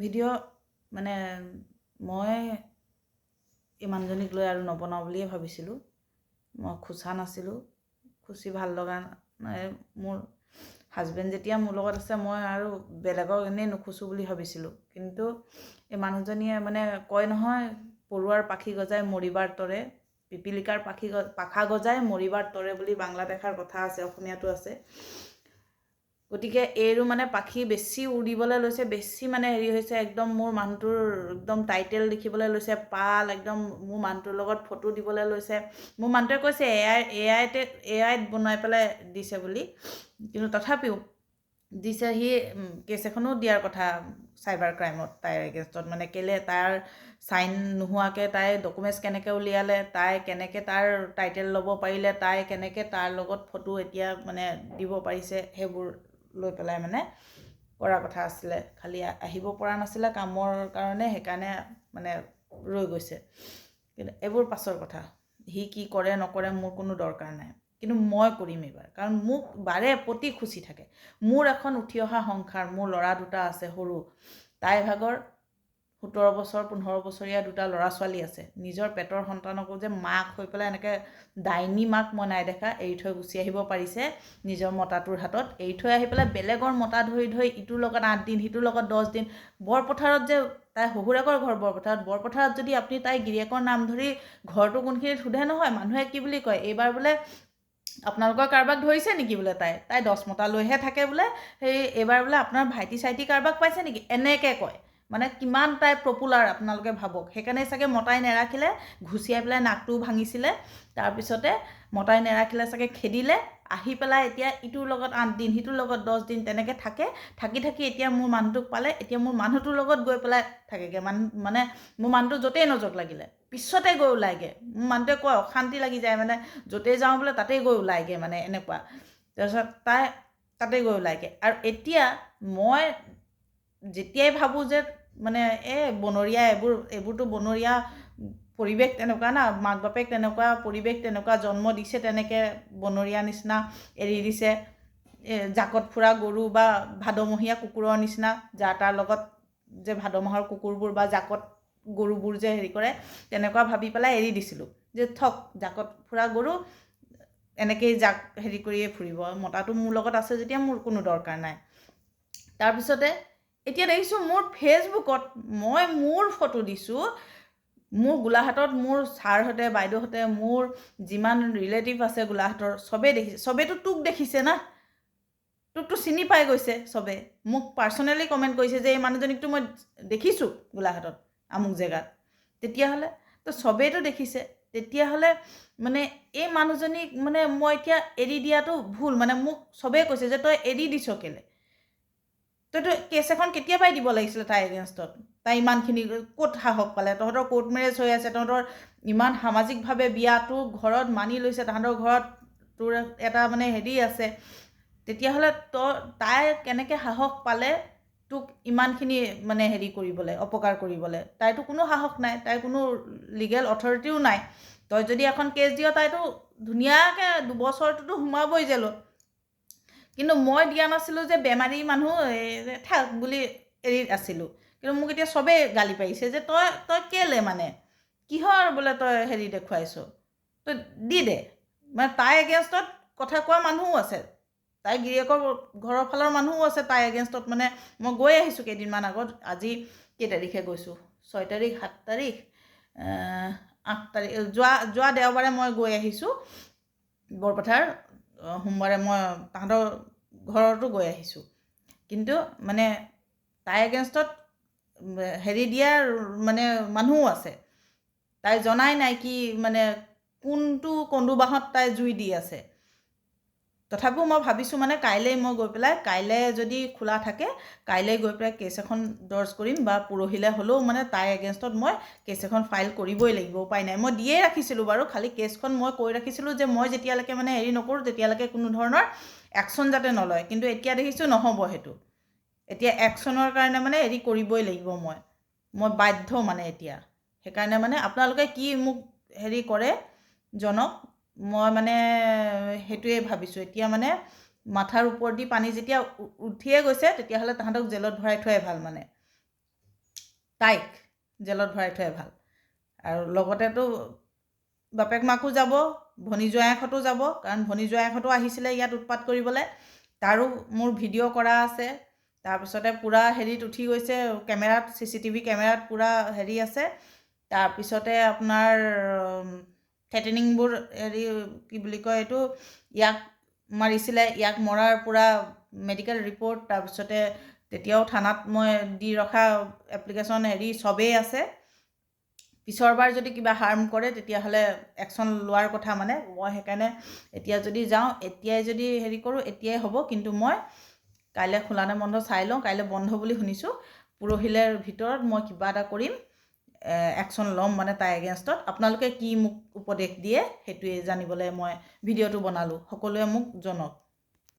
Video' মানে মই এই মানুহজনীক লৈ আৰু নবনাওঁ বুলিয়ে ভাবিছিলোঁ। মই খুচা নাছিলোঁ, খুচি ভাল লগা নাই। মোৰ হাজবেণ্ড যেতিয়া মোৰ লগত আছে মই আৰু বেলেগক এনেই নুখুচোঁ বুলি ভাবিছিলোঁ। কিন্তু এই মানুহজনীয়ে মানে কয় নহয়, পৰুৱাৰ পাখি গজাই মৰিবাৰ তৰে, পিপিলিকাৰ পাখা গজাই মৰিবাৰ তৰে বুলি বাংলাত এষাৰ কথা আছে, অসমীয়াতো আছে। গতিকে এইৰো মানে পাখি বেছি উৰিবলৈ লৈছে, বেছি মানে হেৰি হৈছে, একদম মোৰ মানুহটোৰ একদম টাইটেল দেখিবলৈ লৈছে, পাল একদম মোৰ মানুহটোৰ লগত ফটো দিবলৈ লৈছে। মোৰ মানুহটোৱে কৈছে এআইত বনাই পেলাই দিছে বুলি, কিন্তু তথাপিও দিছে। সি কেছ এখনো দিয়াৰ কথা চাইবাৰ ক্ৰাইমত তাইৰ এগেইনষ্টত, মানে কেলে তাৰ চাইন নোহোৱাকৈ তাই ডকুমেণ্টছ কেনেকৈ উলিয়ালে, তাই কেনেকৈ তাৰ টাইটেল ল'ব পাৰিলে, তাই কেনেকৈ তাৰ লগত ফটো এতিয়া মানে দিব পাৰিছে, সেইবোৰ লৈ পেলাই মানে কৰা কথা আছিলে। খালি আহিব পৰা নাছিলে কামৰ কাৰণে, সেইকাৰণে মানে ৰৈ গৈছে। কিন্তু এইবোৰ পাছৰ কথা, সি কি কৰে নকৰে মোৰ কোনো দৰকাৰ নাই, কিন্তু মই কৰিম এইবাৰ। কাৰণ মোক বাৰে প্ৰতি খুচি থাকে। মোৰ এখন উঠি অহা সংসাৰ, মোৰ ল'ৰা দুটা আছে সৰু, তাই ভাগৰ 17 বছৰ 15 বছৰীয়া দুটা ল'ৰা ছোৱালী আছে। নিজৰ পেটৰ সন্তানকো যে মাক হৈ পেলাই এনেকৈ ডাইনী মাক মই নাই দেখা, এৰি থৈ গুচি আহিব পাৰিছে নিজৰ মতাটোৰ হাতত। এৰি থৈ আহি পেলাই বেলেগৰ মতা ধৰি ইটোৰ লগত 8 দিন, সিটোৰ লগত 10 দিন। বৰপথাৰত যে তাই শহুৰেকৰ ঘৰ বৰপথাৰত যদি আপুনি তাই গিৰিয়েকৰ নাম ধৰি ঘৰটো কোনখিনিত সোধে নহয়, মানুহে কি বুলি কয়, এইবাৰ বোলে আপোনালোকৰ কাৰোবাক ধৰিছে নেকি বোলে, তাই 10 মতা লৈহে থাকে বোলে, সেই এইবাৰ বোলে আপোনাৰ ভাইটি চাইটি কাৰোবাক পাইছে নেকি, এনেকৈ কয়। মানে কিমান তাই পপুলাৰ আপোনালোকে ভাবক। সেইকাৰণে চাগে মতাই নেৰাখিলে, ঘুচিয়াই পেলাই নাকটোও ভাঙিছিলে। তাৰপিছতে মতাই নেৰাখিলে চাগে, খেদিলে। আহি পেলাই এতিয়া ইটোৰ লগত 8 দিন, সিটোৰ লগত 10 দিন তেনেকৈ থাকি এতিয়া মোৰ মানুহটোক পালে, এতিয়া মোৰ মানুহটোৰ লগত গৈ পেলাই থাকেগৈ। মানে মোৰ মানুহটো য'তেই নজক লাগিলে পিছতে গৈ ওলাইগৈ। মোৰ মানুহটোৱে কয় অশান্তি লাগি যায়, মানে য'তেই যাওঁ বোলে তাতেই গৈ ওলাইগৈ, মানে এনেকুৱা। তাৰপিছত তাই তাতেই গৈ ওলাইগৈ। আৰু এতিয়া মই যেতিয়াই ভাবোঁ যে মানে বনৰীয়া এইবোৰতো বনৰীয়া পৰিৱেশ তেনেকুৱা না, মাক বাপেক তেনেকুৱা, পৰিৱেশ তেনেকুৱা, জন্ম দিছে তেনেকৈ বনৰীয়া নিচিনা এৰি দিছে। জাকত ফুৰা গৰু বা ভাদমহীয়া কুকুৰৰ নিচিনা, যাৰ তাৰ লগত যে ভাদ মাহৰ কুকুৰবোৰ বা জাকত গৰুবোৰ যে হেৰি কৰে, তেনেকুৱা ভাবি পেলাই এৰি দিছিলোঁ যে জাকত ফুৰা গৰু এনেকেই জাক হেৰি কৰিয়ে ফুৰিব, মতাটো মোৰ লগত আছে যেতিয়া মোৰ কোনো দৰকাৰ নাই। তাৰপিছতে এতিয়া দেখিছোঁ মোৰ ফেচবুকত মই মোৰ ফটো দিছোঁ, মোৰ গোলাঘাটত মোৰ ছাৰহঁতে বাইদেউহঁতে, মোৰ যিমান ৰিলেটিভ আছে গোলাঘাটৰ চবেই দেখিছে। চবেইতো তোক দেখিছে না, তোকতো চিনি পাই গৈছে চবে। মোক পাৰ্চনেলি কমেণ্ট কৰিছে যে এই মানুহজনীকতো মই দেখিছোঁ গোলাঘাটত আমুক জেগাত। তেতিয়াহ'লে তো চবেইতো দেখিছে, তেতিয়াহ'লে মানে এই মানুহজনীক মানে মই এতিয়া এৰি দিয়াটো ভুল। মানে মোক চবেই কৈছে যে তই এৰি দিছ কেলে, তইতো কেছ এখন কেতিয়াবাই দিব লাগিছিলে তাইৰ এগেইনষ্টত। তাই ইমানখিনি ক'ত সাহস পালে? তহঁতৰ কোৰ্ট মেৰেজ হৈ আছে, তহঁতৰ ইমান সামাজিকভাৱে বিয়াটো ঘৰত মানি লৈছে, তাহাঁতৰ ঘৰত তোৰ এটা মানে হেৰি আছে। তেতিয়াহ'লে তাই কেনেকৈ সাহস পালে তোক ইমানখিনি মানে হেৰি কৰিবলৈ, অপকাৰ কৰিবলৈ? তাইতো কোনো সাহস নাই, তাইৰ কোনো লিগেল অথৰিটিও নাই। তই যদি এখন কেছ দিয় তাইতো ধুনীয়াকৈ 2 বছৰটোতো সোমাবই জেলত। কিন্তু মই দিয়া নাছিলোঁ যে বেমাৰী মানুহ থাক বুলি এৰি আছিলোঁ। কিন্তু মোক এতিয়া চবেই গালি পাৰিছে যে তই কেলে, মানে কিহৰ বোলে তই হেৰি দেখুৱাইছ, তই দি দে। মানে তাইৰ এগেইনষ্টত কথা কোৱা মানুহো আছে, তাইৰ গিৰিয়েকৰ ঘৰৰ ফালৰ মানুহো আছে তাইৰ এগেইনষ্টত। মানে মই গৈ আহিছোঁ কেইদিনমান আগত, আজি কেই তাৰিখে গৈছোঁ, 6 তাৰিখ 7 তাৰিখ 8 তাৰিখ, যোৱা দেওবাৰে মই গৈ আহিছোঁ বৰপথাৰ। সোমবাৰে মই তাহাঁতৰ ঘৰতো গৈ আহিছোঁ। কিন্তু মানে তাইৰ এগেইনষ্টত হেৰি দিয়াৰ মানে মানুহো আছে। তাই জনাই নাই কি মানে কোনটো কন্দুবাহত তাই জুই দি আছে। তথাপিও মই ভাবিছোঁ মানে কাইলৈ মই গৈ পেলাই, কাইলৈ যদি খোলা থাকে কাইলৈ গৈ পেলাই কেছ এখন দৰ্জ কৰিম, বা পৰহিলৈ হ'লেও মানে তাইৰ এগেইনষ্টত মই কেছ এখন ফাইল কৰিবই লাগিব, উপায় নাই। মই দিয়েই ৰাখিছিলোঁ বাৰু, খালি কেছখন মই কৈ ৰাখিছিলোঁ যে মই যেতিয়ালৈকে মানে হেৰি নকৰোঁ তেতিয়ালৈকে কোনো ধৰণৰ একশ্যন যাতে নলয়। কিন্তু এতিয়া দেখিছোঁ নহ'ব সেইটো। এতিয়া একশ্যনৰ কাৰণে মানে হেৰি কৰিবই লাগিব, মই বাধ্য মানে এতিয়া। সেইকাৰণে মানে আপোনালোকে কি মোক হেৰি কৰে জনক, মই মানে সেইটোৱে ভাবিছোঁ। এতিয়া মানে মাথাৰ ওপৰত দি পানী যেতিয়া উঠিয়ে গৈছে তেতিয়াহ'লে তাহাঁতক জেলত ভৰাই থোৱাই ভাল। মানে তাইক জেলত ভৰাই থোৱাই ভাল। আৰু লগতেতো বাপেক মাকো যাব, ভনী জোৱাইহঁতো যাব, কাৰণ ভনী জোৱাইহঁতো আহিছিলে ইয়াত উৎপাত কৰিবলৈ, তাৰো মোৰ ভিডিঅ' কৰা আছে। তাৰপিছতে পূৰা হেৰিত উঠি গৈছে, কেমেৰাত CCTV কেমেৰাত পূৰা হেৰি আছে। তাৰপিছতে আপোনাৰ থ্ৰেটেনিংবোৰ হেৰি কি বুলি কয় এইটো, ইয়াক মাৰিছিলে, ইয়াক মৰাৰ পূৰা মেডিকেল ৰিপৰ্ট, তাৰপিছতে তেতিয়াও থানাত মই দি ৰখা এপ্লিকেশ্যন হেৰি চবেই আছে। পিছৰবাৰ যদি কিবা হাৰ্ম কৰে তেতিয়াহ'লে একশ্যন লোৱাৰ কথা। মানে মই সেইকাৰণে এতিয়া যদি যাওঁ, এতিয়াই যদি হেৰি কৰোঁ এতিয়াই হ'ব, কিন্তু মই কাইলৈ খোলা নে বন্ধ চাই লওঁ। কাইলৈ বন্ধ বুলি শুনিছোঁ, পৰহিলৈৰ ভিতৰত মই কিবা এটা কৰিম, একশ্যন ল'ম মানে তাই এগেইনষ্টত। আপোনালোকে কি মোক উপদেশ দিয়ে সেইটোৱে জানিবলৈ মই ভিডিঅ'টো বনালোঁ, সকলোৱে মোক জনাওক।